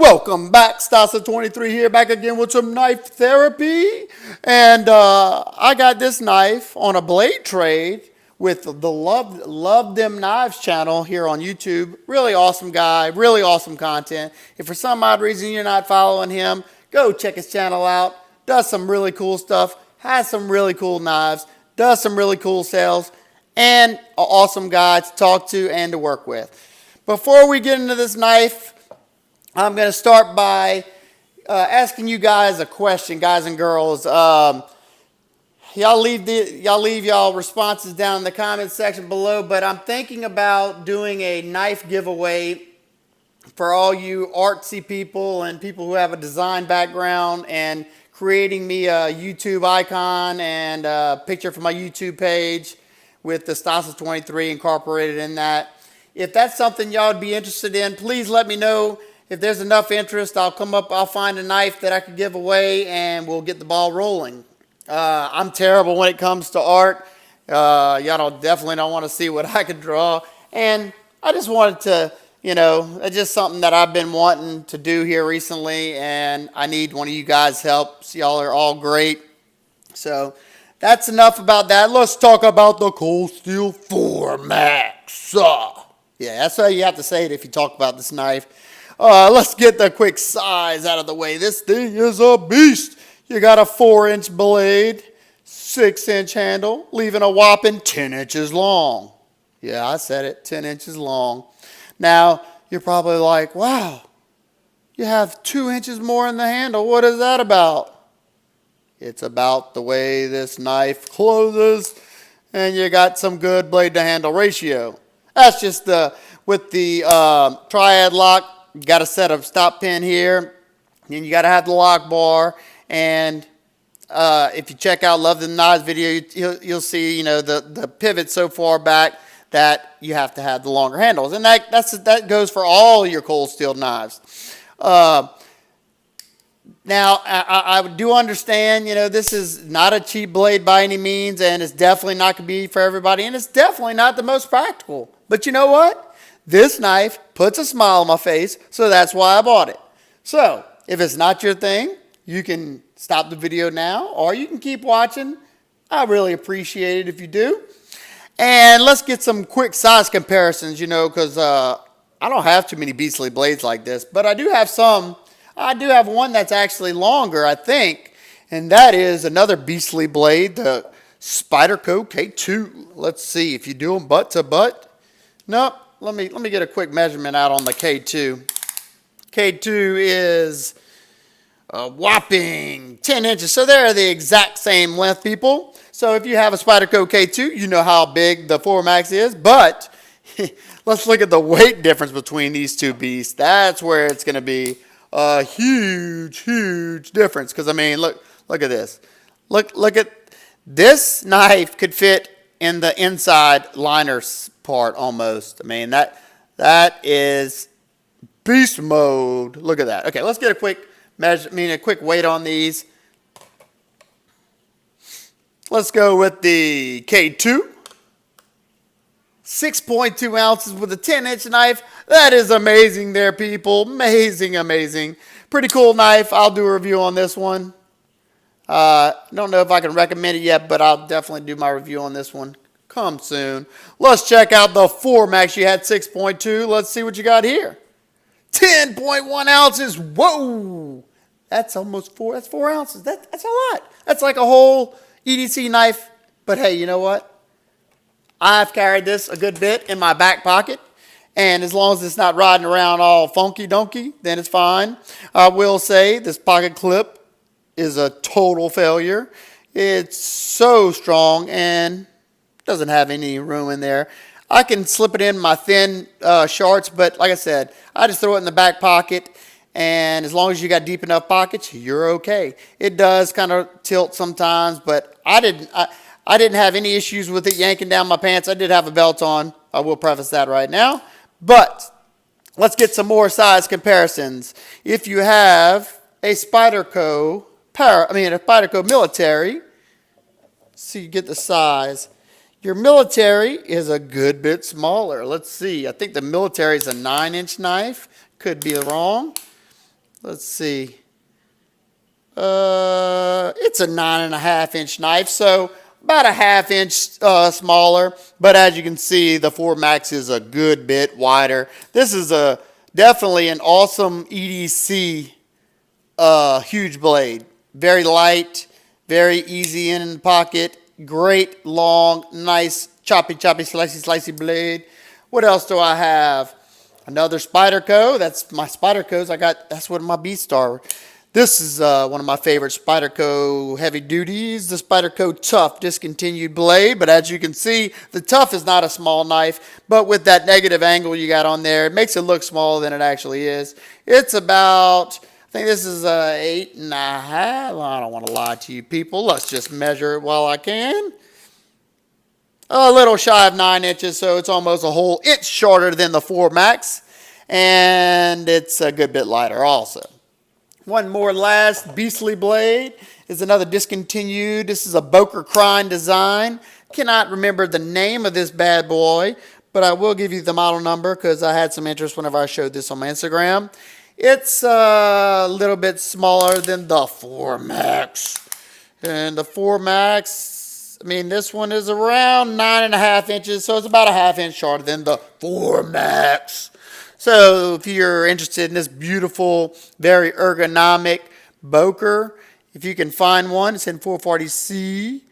Welcome back, Stasa23 here, back again with some knife therapy. And I got this knife on a blade trade with the Love Them Knives channel here on YouTube. Really awesome guy, really awesome content. If for some odd reason you're not following him, go check his channel out. Does some really cool stuff, has some really cool knives, does some really cool sales, and an awesome guy to talk to and to work with. Before we get into this knife, I'm going to start by asking you guys a question, guys and girls. Y'all leave y'all responses down in the comments section below, but I'm thinking about doing a knife giveaway for all you artsy people and people who have a design background, and creating me a YouTube icon and a picture for my YouTube page with the Stasa23 incorporated in that. If that's something y'all would be interested in, please let me know. If there's enough interest, I'll find a knife that I could give away, and we'll get the ball rolling. I'm terrible when it comes to art. Y'all definitely don't want to see what I could draw. And I just wanted to, it's just something that I've been wanting to do here recently, and I need one of you guys' help. So y'all are all great. So that's enough about that. Let's talk about the Cold Steel 4 Max. Yeah, that's how you have to say it if you talk about this knife. Let's get the quick size out of the way. This thing is a beast. You got a 4-inch blade, 6-inch handle, leaving a whopping 10 inches long. Yeah, I said it, 10 inches long. Now, you're probably like, wow, you have 2 inches more in the handle. What is that about? It's about the way this knife closes, and you got some good blade to handle ratio. That's just with the triad lock. You got a set of stop pin here, and you got to have the lock bar. And if you check out Love the Knives video, you'll see the pivot so far back that you have to have the longer handles, and that goes for all your cold steel knives. Now I do understand, this is not a cheap blade by any means, and it's definitely not going to be for everybody, and it's definitely not the most practical. But you know what? This knife puts a smile on my face, so that's why I bought it. So, if it's not your thing, you can stop the video now, or you can keep watching. I really appreciate it if you do. And let's get some quick size comparisons, because I don't have too many beastly blades like this, but I do have some. I do have one that's actually longer, I think, and that is another beastly blade, the Spyderco K2. Let's see if you do them butt to butt. Nope. Let me get a quick measurement out on the K2. K2 is a whopping 10 inches. So they're the exact same length, people. So if you have a Spyderco K2, you know how big the 4 Max is. But let's look at the weight difference between these two beasts. That's where it's going to be a huge, huge difference. Because, I mean, look at this. Look at this knife could fit in the inside liner part almost. I mean, that is beast mode. Look at that. Okay, let's get a quick a quick weight on these. Let's go with the K2. 6.2 ounces with a 10-inch knife. That is amazing there, people. Amazing, amazing. Pretty cool knife. I'll do a review on this one. Don't know if I can recommend it yet, but I'll definitely do my review on this one. Come soon. Let's check out the 4 Max. You had 6.2. Let's see what you got here. 10.1 ounces. Whoa. That's almost 4. That's 4 ounces. That's a lot. That's like a whole EDC knife. But hey, you know what? I've carried this a good bit in my back pocket. And as long as it's not riding around all funky donkey, then it's fine. I will say this pocket clip is a total failure. It's so strong and doesn't have any room in there. I can slip it in my thin shorts, but like I said, I just throw it in the back pocket, and as long as you got deep enough pockets, you're okay. It does kind of tilt sometimes, but I didn't have any issues with it yanking down my pants. I did have a belt on. I will preface that right now. But let's get some more size comparisons. If you have a Spyderco military, so you get the size. Your military is a good bit smaller. Let's see. I think the military is a 9-inch knife. Could be wrong. let's see. It's a 9.5-inch knife, so about a half-inch smaller. But as you can see, the 4 Max is a good bit wider. This is definitely an awesome EDC huge blade. Very light, very easy in the pocket. Great, long, nice, choppy, slicey blade. What else do I have? Another Spyderco. That's my Spydercos. That's one of my Beastar. This is one of my favorite Spyderco heavy duties, the Spyderco Tough discontinued blade. But as you can see, the Tough is not a small knife, but with that negative angle you got on there, it makes it look smaller than it actually is. It's about, I think this is 8.5. I don't want to lie to you people. Let's just measure it while I can. A little shy of 9 inches, so it's almost a whole inch shorter than the 4 Max. And it's a good bit lighter also. One more last beastly blade is another discontinued. This is a Boker Crine design. Cannot remember the name of this bad boy, but I will give you the model number because I had some interest whenever I showed this on my Instagram. It's a little bit smaller than the 4 Max. And the 4 Max, I mean, this one is around 9.5 inches, so it's about a half-inch shorter than the 4 Max. So if you're interested in this beautiful, very ergonomic Boker, if you can find one, it's in 440C.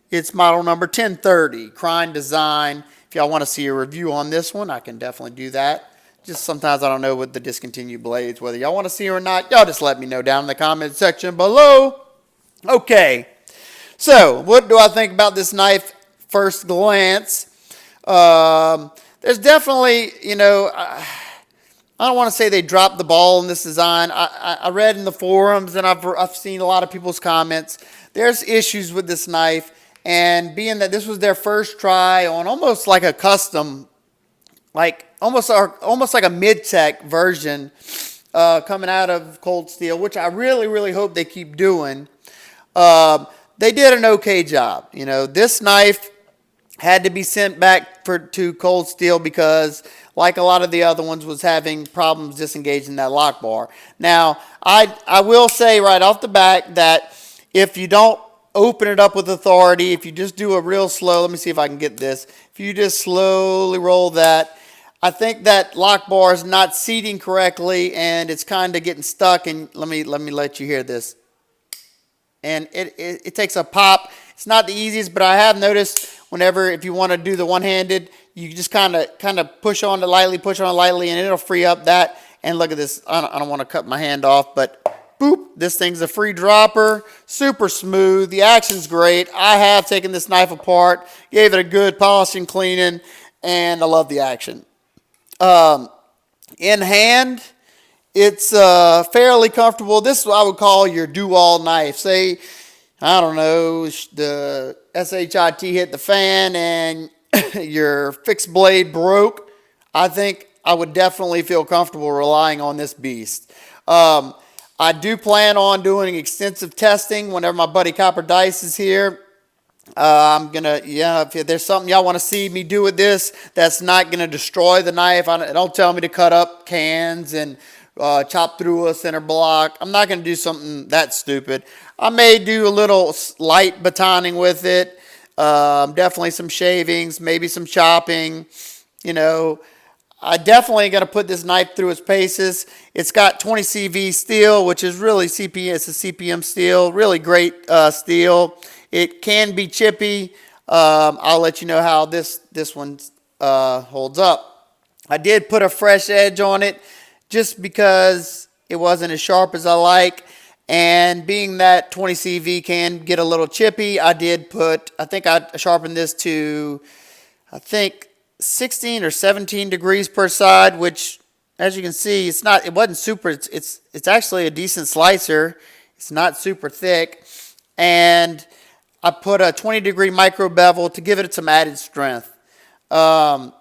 It's model number 1030, Crine design. If y'all want to see a review on this one, I can definitely do that. Just sometimes I don't know with the discontinued blades, whether y'all want to see or not. Y'all just let me know down in the comment section below. Okay, so what do I think about this knife first glance? There's definitely, I don't want to say they dropped the ball in this design. I read in the forums and I've seen a lot of people's comments. There's issues with this knife, and being that this was their first try on almost like a custom, like almost like a mid-tech version coming out of Cold Steel, which I really, really hope they keep doing. They did an okay job. This knife had to be sent back to Cold Steel because, like a lot of the other ones, was having problems disengaging that lock bar. Now, I will say right off the bat that if you don't open it up with authority, if you just do a real slow, let me see if I can get this. If you just slowly roll that, I think that lock bar is not seating correctly and it's kind of getting stuck. And let me let you hear this. And it takes a pop. It's not the easiest, but I have noticed if you want to do the one-handed, you just kind of push on it lightly, and it'll free up that. And look at this. I don't want to cut my hand off, but boop, this thing's a free dropper, super smooth. The action's great. I have taken this knife apart, gave it a good polishing, cleaning, and I love the action. In hand, it's fairly comfortable. This is what I would call your do-all knife. Say, I don't know, the SHIT hit the fan and your fixed blade broke. I think I would definitely feel comfortable relying on this beast. I do plan on doing extensive testing whenever my buddy Copper Dice is here. If there's something y'all want to see me do with this that's not going to destroy the knife, don't tell me to cut up cans and chop through a center block. I'm not going to do something that stupid. I may do a little light batoning with it. Definitely some shavings, maybe some chopping. I definitely going to put this knife through its paces. It's got 20 CV steel, which is really it's a CPM steel, really great steel. It can be chippy. I'll let you know how this one holds up. I did put a fresh edge on it just because it wasn't as sharp as I like. And being that 20 CV can get a little chippy, I think I sharpened this to, 16 or 17 degrees per side, which, as you can see, it wasn't super, it's actually a decent slicer. It's not super thick. And I put a 20 degree micro bevel to give it some added strength. In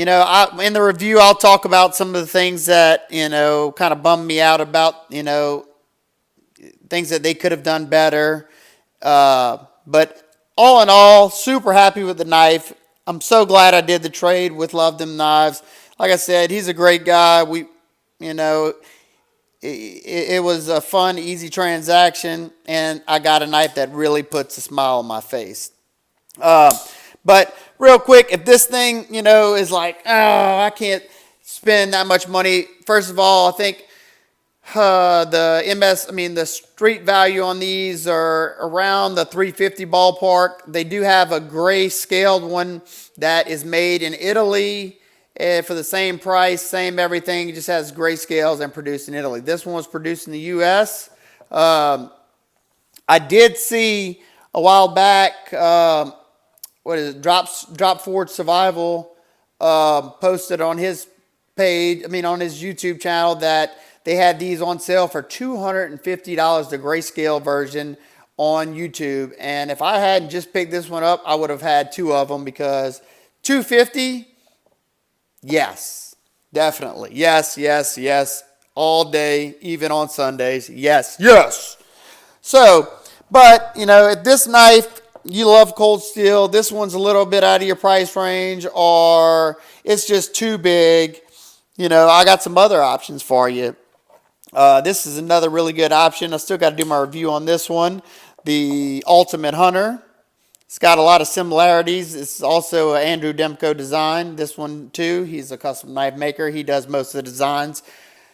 the review, I'll talk about some of the things that, kind of bummed me out about, things that they could have done better. But all in all, super happy with the knife. I'm so glad I did the trade with Love Them Knives. Like I said, he's a great guy. You know, it was a fun, easy transaction, and I got a knife that really puts a smile on my face. Uh, but real quick, if this thing, is like, oh, I can't spend that much money. First of all, I think the street value on these are around the 350 ballpark. They do have a gray scaled one that is made in Italy for the same price, same everything. It just has gray scales and produced in Italy. This one was produced in the U.S. I did see a while back, what is it, Drop Forward Survival posted on his page, on his YouTube channel, that they had these on sale for $250, the grayscale version on YouTube. And if I hadn't just picked this one up, I would have had two of them, because $250, yes, definitely. Yes, yes, yes. All day, even on Sundays. Yes, yes. So, but, if this knife, you love cold steel, this one's a little bit out of your price range, or it's just too big, I got some other options for you. This is another really good option. I still got to do my review on this one. The Ultimate Hunter. It's got a lot of similarities. It's also an Andrew Demko design. This one too. He's a custom knife maker. He does most of the designs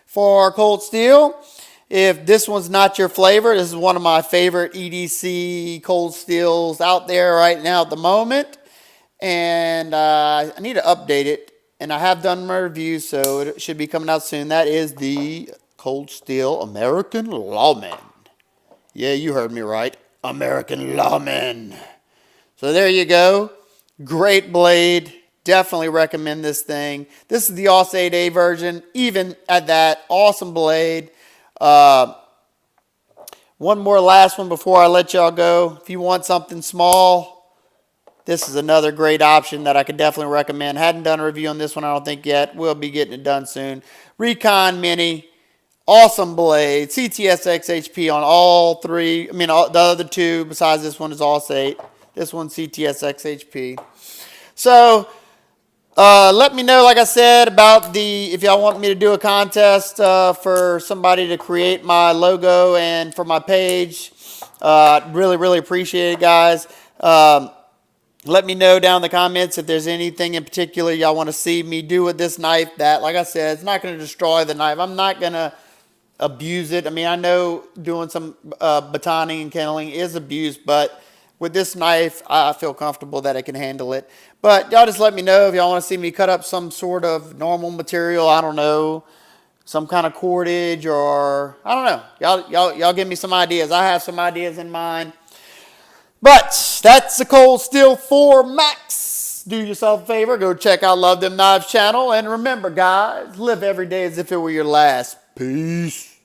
for cold steel. If this one's not your flavor, this is one of my favorite EDC cold steels out there right now at the moment. And I need to update it. And I have done my review, so it should be coming out soon. That is the Cold Steel American Lawman. Yeah, you heard me right. American Lawman. So there you go. Great blade. Definitely recommend this thing. This is the AUS 8A version. Even at that, awesome blade. One more last one before I let y'all go. If you want something small, this is another great option that I could definitely recommend. Hadn't done a review on this one, I don't think, yet. We'll be getting it done soon. Recon Mini. Awesome blade. CTSX HP on all three. The other two besides this one is AUS 8. This one's CTSX HP. So, let me know, like I said, about if y'all want me to do a contest for somebody to create my logo and for my page. Really, really appreciate it, guys. Let me know down in the comments if there's anything in particular y'all want to see me do with this knife that, like I said, it's not going to destroy the knife. I'm not going to abuse it. I know doing some batoning and kenneling is abuse, but with this knife, I feel comfortable that I can handle it. But y'all just let me know if y'all want to see me cut up some sort of normal material. I don't know, some kind of cordage, or I don't know. Y'all give me some ideas. I have some ideas in mind. But that's the Cold Steel 4 Max. Do yourself a favor, go check out Love Them Knives channel, and remember, guys, live every day as if it were your last. Peace.